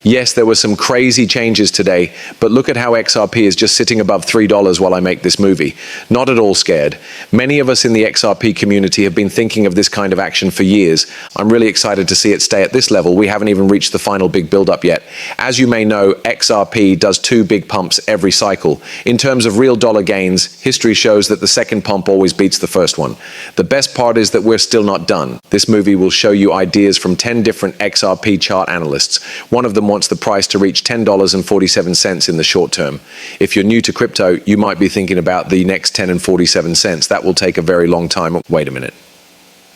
Yes, there were some crazy changes today, but look at how XRP is just sitting above $3 while I make this movie. Not at all scared. Many of us in the XRP community have been thinking of this kind of action for years. I'm really excited to see it stay at this level. We haven't even reached the final big build-up yet. As you may know, XRP does two big pumps every cycle. In terms of real dollar gains, history shows that the second pump always beats the first one. The best part is that we're still not done. This movie will show you ideas from 10 different XRP chart analysts. One of them wants the price to reach $10.47 in the short term. If you're new to crypto, you might be thinking about the next 10 and 47 cents. That will take a very long time. Wait a minute.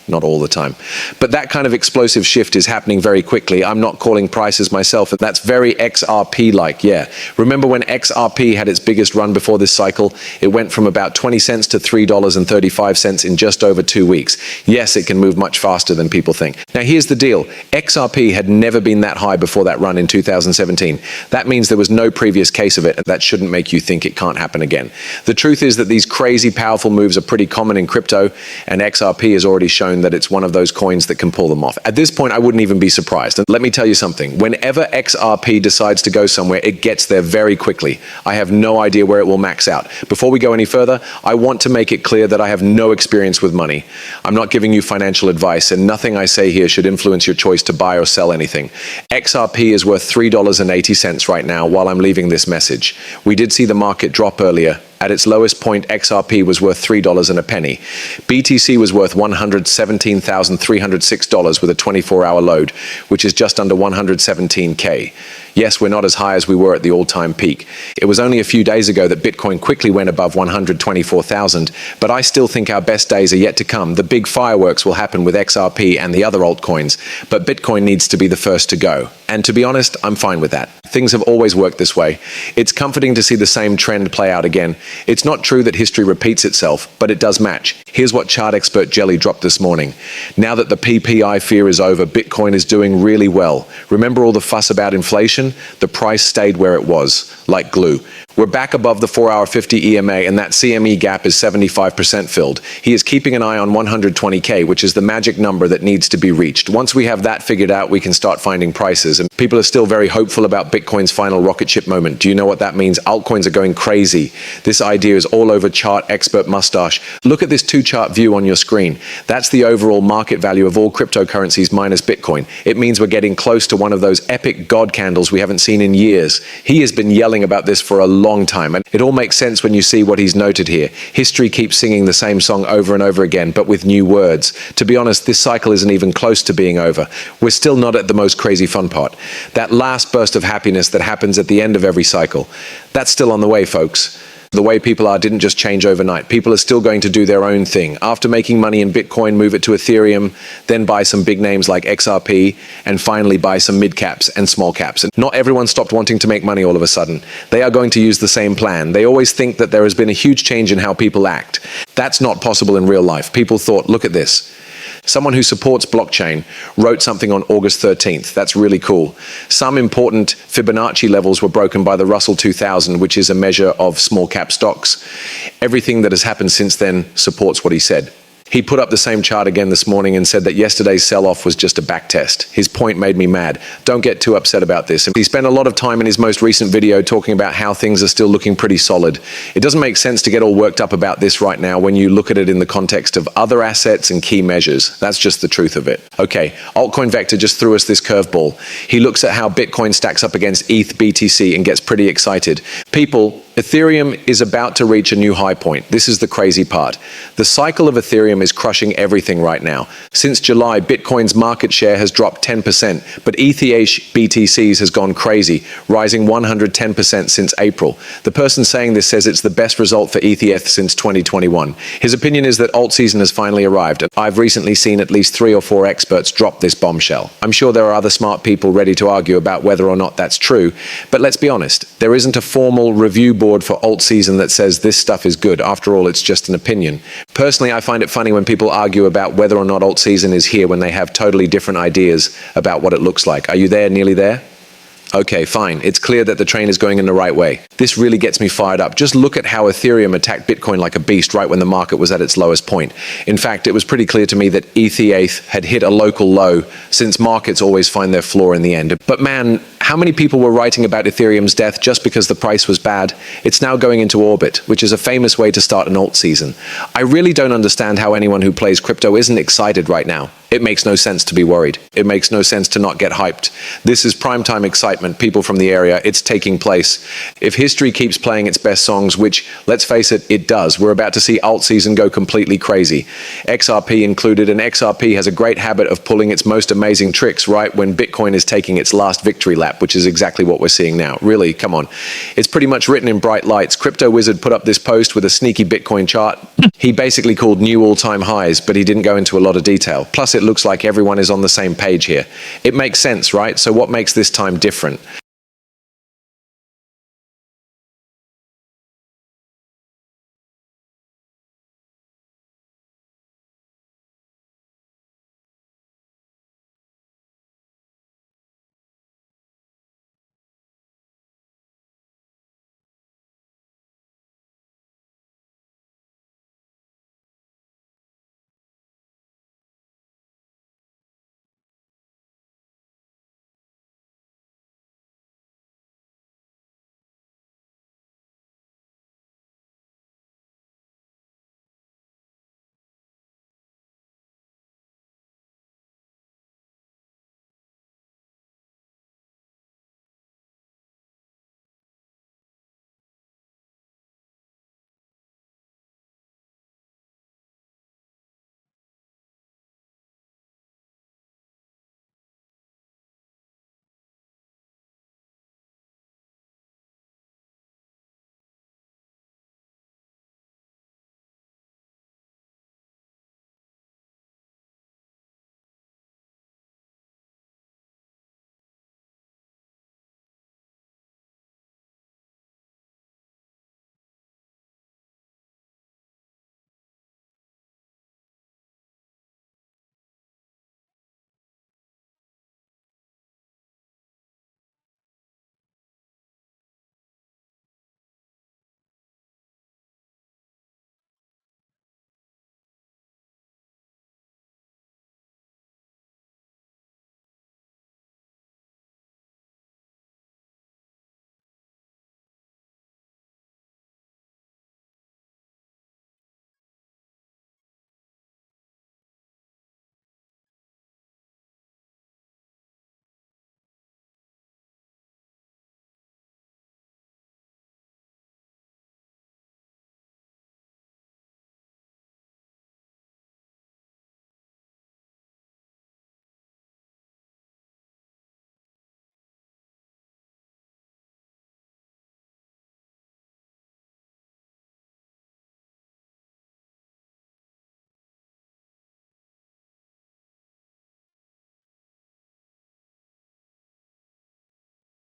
Not all the time. But that kind of explosive shift is happening very quickly. I'm not calling prices myself, and that's very XRP-like, yeah. Remember when XRP had its biggest run before this cycle? It went from about 20 cents to $3.35 in just over 2 weeks. Yes, it can move much faster than people think. Now here's the deal. XRP had never been that high before that run in 2017. That means there was no previous case of it, and that shouldn't make you think it can't happen again. The truth is that these crazy powerful moves are pretty common in crypto, and XRP has already shown that it's one of those coins that can pull them off. At this point, I wouldn't even be surprised. And let me tell you something. Whenever XRP decides to go somewhere, it gets there very quickly. I have no idea where it will max out. Before we go any further, I want to make it clear that I have no experience with money. I'm not giving you financial advice, and nothing I say here should influence your choice to buy or sell anything. XRP is worth $3.80 right now while I'm leaving this message. We did see the market drop earlier. At its lowest point, XRP was worth $3 and a penny. BTC was worth $117,306 with a 24-hour load, which is just under 117K. Yes, we're not as high as we were at the all-time peak. It was only a few days ago that Bitcoin quickly went above 124,000, but I still think our best days are yet to come. The big fireworks will happen with XRP and the other altcoins, but Bitcoin needs to be the first to go. And to be honest, I'm fine with that. Things have always worked this way. It's comforting to see the same trend play out again. It's not true that history repeats itself, but it does match. Here's what chart expert Jelly dropped this morning. Now that the PPI fear is over, Bitcoin is doing really well. Remember all the fuss about inflation? The price stayed where it was, like glue. We're back above the 4-hour 50 EMA, and that CME gap is 75% filled. He is keeping an eye on 120K, which is the magic number that needs to be reached. Once we have that figured out, we can start finding prices. And people are still very hopeful about Bitcoin's final rocket ship moment. Do you know what that means? Altcoins are going crazy. This idea is all over chart expert mustache. Look at this two-chart view on your screen. That's the overall market value of all cryptocurrencies minus Bitcoin. It means we're getting close to one of those epic god candles we haven't seen in years. He has been yelling about this for a long time, and it all makes sense when you see what he's noted here. History keeps singing the same song over and over again, but with new words. To be honest, this cycle isn't even close to being over. We're still not at the most crazy fun part. That last burst of happiness that happens at the end of every cycle. That's still on the way, folks. The way people are didn't just change overnight. People are still going to do their own thing. After making money in Bitcoin, move it to Ethereum, then buy some big names like XRP, and finally buy some mid caps and small caps. And not everyone stopped wanting to make money all of a sudden. They are going to use the same plan. They always think that there has been a huge change in how people act. That's not possible in real life. People thought, look at this. Someone who supports blockchain wrote something on August 13th. That's really cool. Some important Fibonacci levels were broken by the Russell 2000, which is a measure of small cap stocks. Everything that has happened since then supports what he said. He put up the same chart again this morning and said that yesterday's sell-off was just a back test. His point made me mad. Don't get too upset about this. He spent a lot of time in his most recent video talking about how things are still looking pretty solid. It doesn't make sense to get all worked up about this right now when you look at it in the context of other assets and key measures. That's just the truth of it. Okay, Altcoin Vector just threw us this curveball. He looks at how Bitcoin stacks up against ETH BTC and gets pretty excited. People, Ethereum is about to reach a new high point. This is the crazy part. The cycle of Ethereum is crushing everything right now. Since July, Bitcoin's market share has dropped 10%, but ETH BTC's has gone crazy, rising 110% since April. The person saying this says it's the best result for ETH since 2021. His opinion is that alt season has finally arrived, and I've recently seen at least 3 or 4 experts drop this bombshell. I'm sure there are other smart people ready to argue about whether or not that's true, but let's be honest, there isn't a formal review board for alt season that says this stuff is good. After all, it's just an opinion. Personally, I find it funny when people argue about whether or not alt season is here when they have totally different ideas about what it looks like. Are you there? Nearly there? Okay, fine. It's clear that the train is going in the right way. This really gets me fired up. Just look at how Ethereum attacked Bitcoin like a beast right when the market was at its lowest point. In fact, it was pretty clear to me that ETH had hit a local low, since markets always find their floor in the end. But man, how many people were writing about Ethereum's death just because the price was bad? It's now going into orbit, which is a famous way to start an alt season. I really don't understand how anyone who plays crypto isn't excited right now. It makes no sense to be worried. It makes no sense to not get hyped. This is primetime excitement. People from the area, it's taking place. If history keeps playing its best songs, which, let's face it, it does, we're about to see alt season go completely crazy. XRP included, and XRP has a great habit of pulling its most amazing tricks right when Bitcoin is taking its last victory lap, which is exactly what we're seeing now. Really, come on. It's pretty much written in bright lights. Crypto Wizard put up this post with a sneaky Bitcoin chart. He basically called new all-time highs, but he didn't go into a lot of detail. Plus, it looks like everyone is on the same page here. It makes sense, right? So what makes this time different?